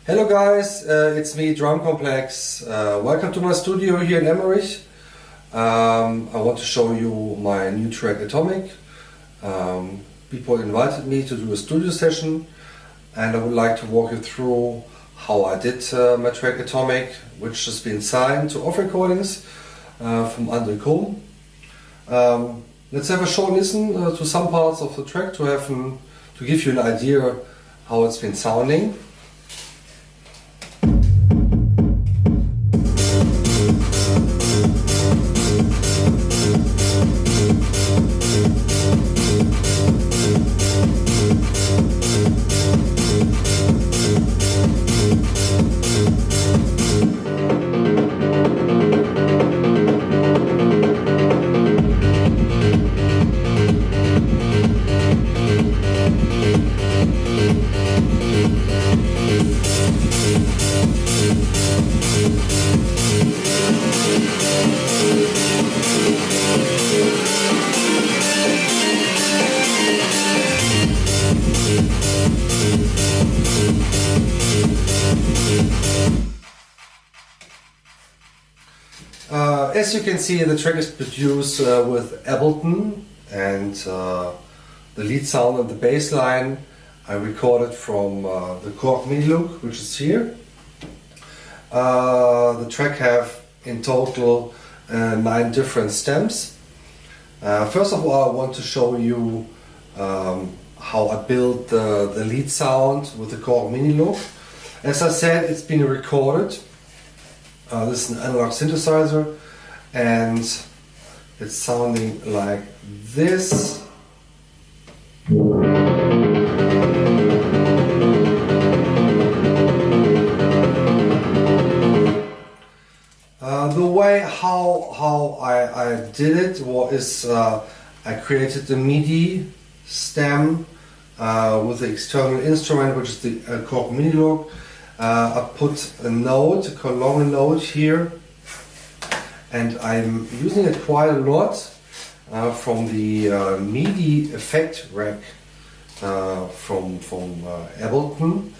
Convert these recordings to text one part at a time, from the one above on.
Hello guys, it's me, Drumcomplex. Welcome to my studio here in Emmerich. I want to show you my new track Atomic. Beatport invited me to do a studio session, and I would like to walk you through how I did my track Atomic, which has been signed to off recordings from Andre Kuhn. Let's have a short listen to some parts of the track to give you an idea how it's been sounding. As you can see, the track is produced with Ableton, and the lead sound and the bass line I recorded from the Korg MIDI loop, which is here. The track have in total 9 different stems. First of all, I want to show you how I built the lead sound with the Korg MIDI loop. As I said, it's been recorded. This is an analog synthesizer, and it's sounding like this. The way how I did it was I created the MIDI stem with the external instrument, which is the Korg MIDI loop. I put a note, a long note here, and I'm using it quite a lot from the MIDI effect rack from Ableton.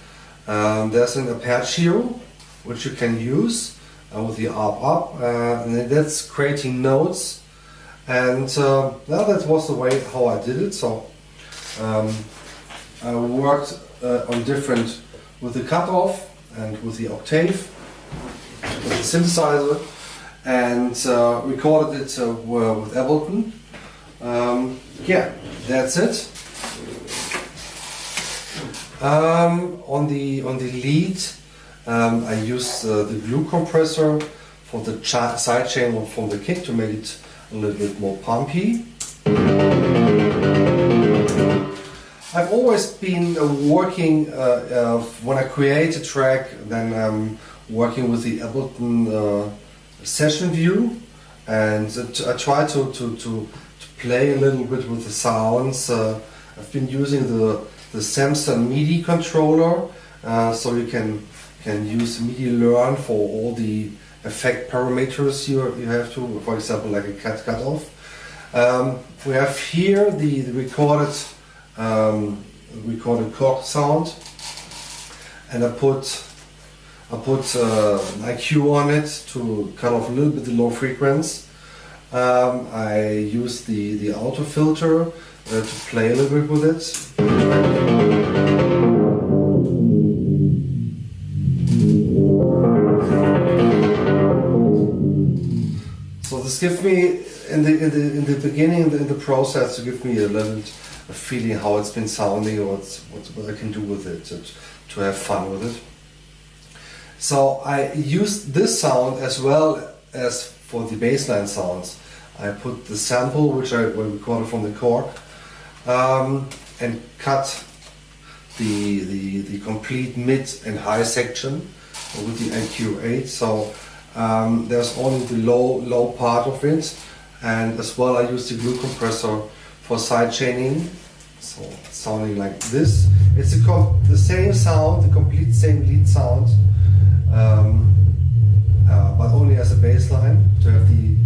There's an arpeggio which you can use with the up, and that's creating notes. And now that was the way how I did it. So I worked on different with the cutoff and with the octave, with the synthesizer, and recorded it with Ableton. Yeah, that's it. On the lead, I used the glue compressor for the sidechain from the kick to make it a little bit more pumpy. I've always been working, when I create a track, then I'm working with the Ableton session view, and I try to play a little bit with the sounds. I've been using the Samsung MIDI controller, so you can use MIDI learn for all the effect parameters you have to, for example, like a cutoff. We have here the recorded Korg sound, and I put an IQ on it to cut off a little bit the low frequency. I use the auto filter to play a little bit with it. So this gives me in the beginning, in the process, to give me a little feeling how it's been sounding, or what I can do with it, to have fun with it. So I used this sound as well as for the bassline sounds. I put the sample which I recorded from the Korg, and cut the complete mid and high section with the IQ8. So there's only the low part of it, and as well I used the glue compressor for side chaining. So it's sounding like this. It's the same sound, the complete same lead sound, but only as a bass line to have the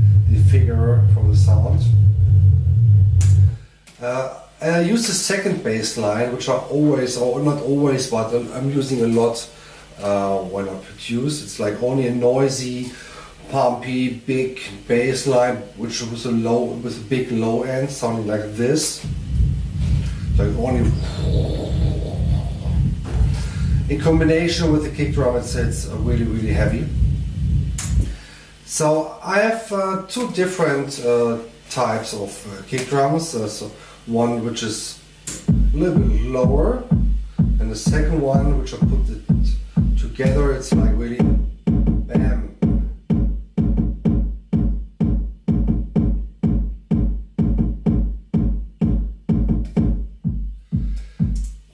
figure from the sound. And I use the second bass line, which are always, or not always, but I'm using a lot when I produce. It's like only a noisy, pumpy, big bass line, which was with a big low end, sounding like this. Like only in combination with the kick drum, it's really heavy. So I have two different types of kick drums. So one which is a little bit lower, and the second one, which I put it together, it's like really bam.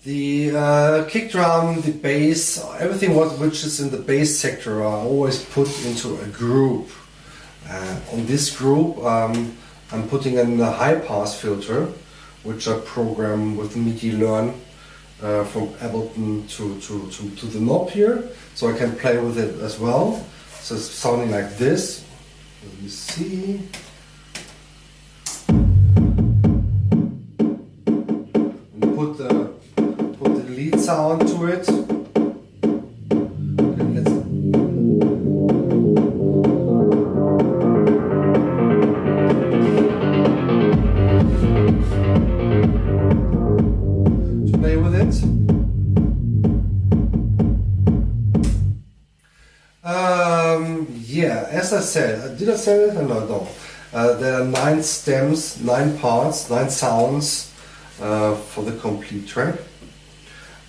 The kick drum, the bass, everything which is in the bass sector are always put into a group. On this group, I'm putting in a high-pass filter, which I program with MIDI Learn from Ableton to the knob here, so I can play with it as well. So it's sounding like this. Let me see. And put the lead sound to it. Yeah, as I said, did I say it? No. There are 9 stems, 9 parts, 9 sounds for the complete track.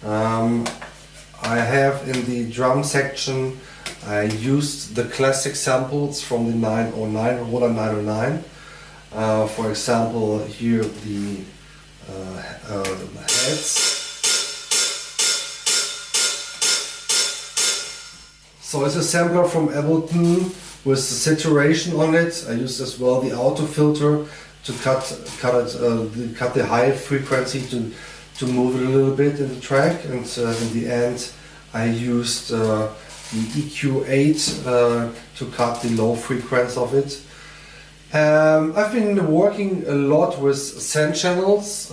I have in the drum section, I used the classic samples from the 909, Roland 909. For example, here the heads. So it's a sampler from Ableton with the saturation on it. I used as well the auto filter to cut the high frequency to move it a little bit in the track, and in the end I used the EQ8 to cut the low frequency of it. I've been working a lot with send channels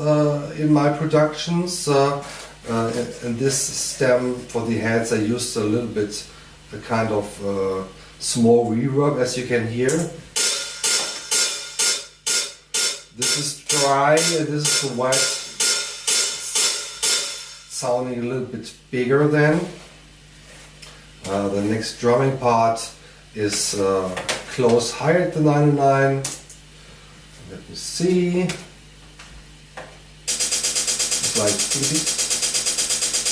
in my productions. In this stem for the heads I used a little bit the kind of small reverb, as you can hear. This is dry, this is the white, sounding a little bit bigger than. The next drumming part is close higher at the 909. Let me see. It's like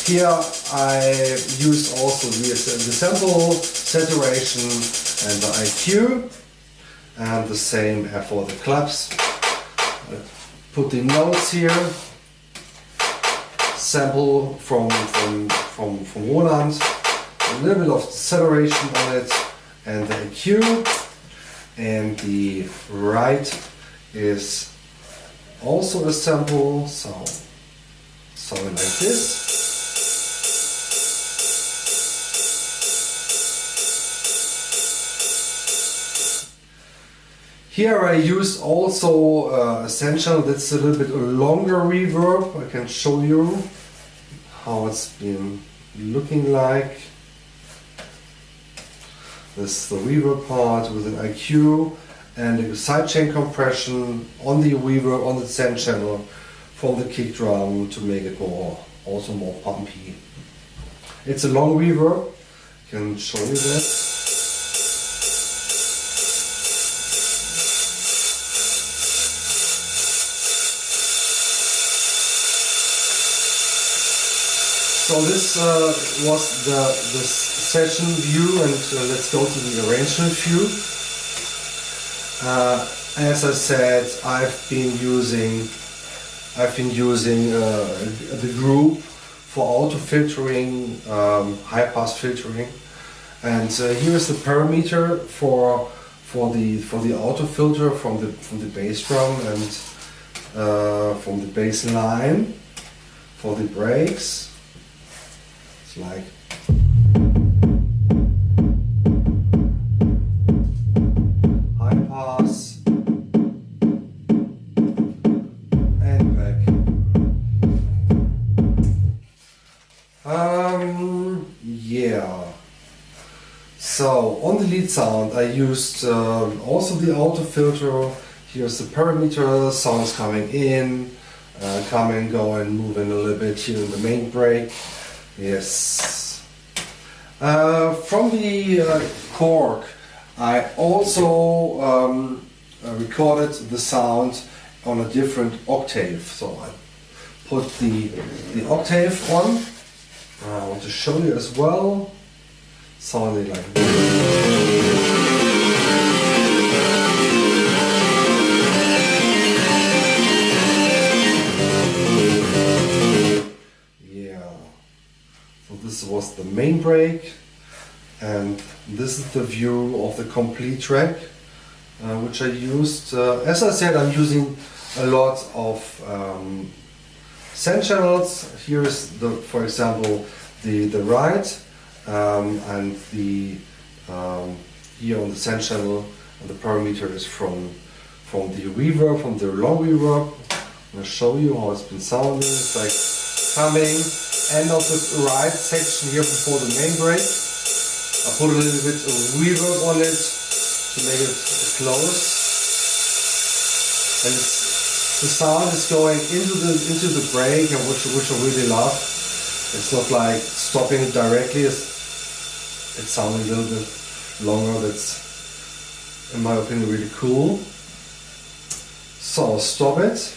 here I use also the sample, saturation and the IQ, and the same for the claps. Put the notes here, sample from Roland, a little bit of saturation on it, and the IQ, and the right is also a sample, so something like this. Here I use also Essential, that's a little bit longer reverb. I can show you how it's been looking like. This is the reverb part with an IQ and a sidechain compression on the reverb on the send channel from the kick drum to make it also more pumpy. It's a long reverb, I can show you that. So this was the session view, and let's go to the arrangement view. As I said, I've been using the group for auto filtering, high pass filtering, and here is the parameter for the auto filter from the bass drum and from the bass line for the breaks. Like high pass and back. Yeah, So on the lead sound I used also the auto filter. Here's the parameter, sounds coming in, coming, going, moving a little bit here in the main break. Yes. From the Korg I also recorded the sound on a different octave. So I put the octave on. I want to show you as well. Sounding like yeah. So this was the main break, and this is the view of the complete track, which I used. As I said, I'm using a lot of send channels. Here is for example, the right. And the here on the send channel, and the parameter is from the reverb, from the long reverb. I'm going to show you how it's been sounding. It's like coming end of the right section here before the main break. I put a little bit of reverb on it to make it close, and the sound is going into the break, and which I really love. It's not like stopping it directly. It's sounding a little bit longer. That's, in my opinion, really cool. So stop it.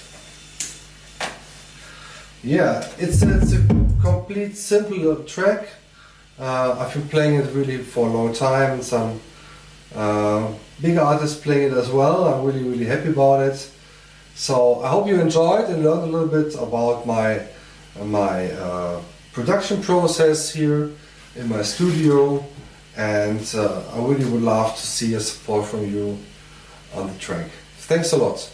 Yeah, it's a complete simple track. I've been playing it really for a long time, and some big artists playing it as well. I'm really happy about it. So I hope you enjoyed and learned a little bit about my production process here in my studio, and I really would love to see a support from you on the track. Thanks a lot.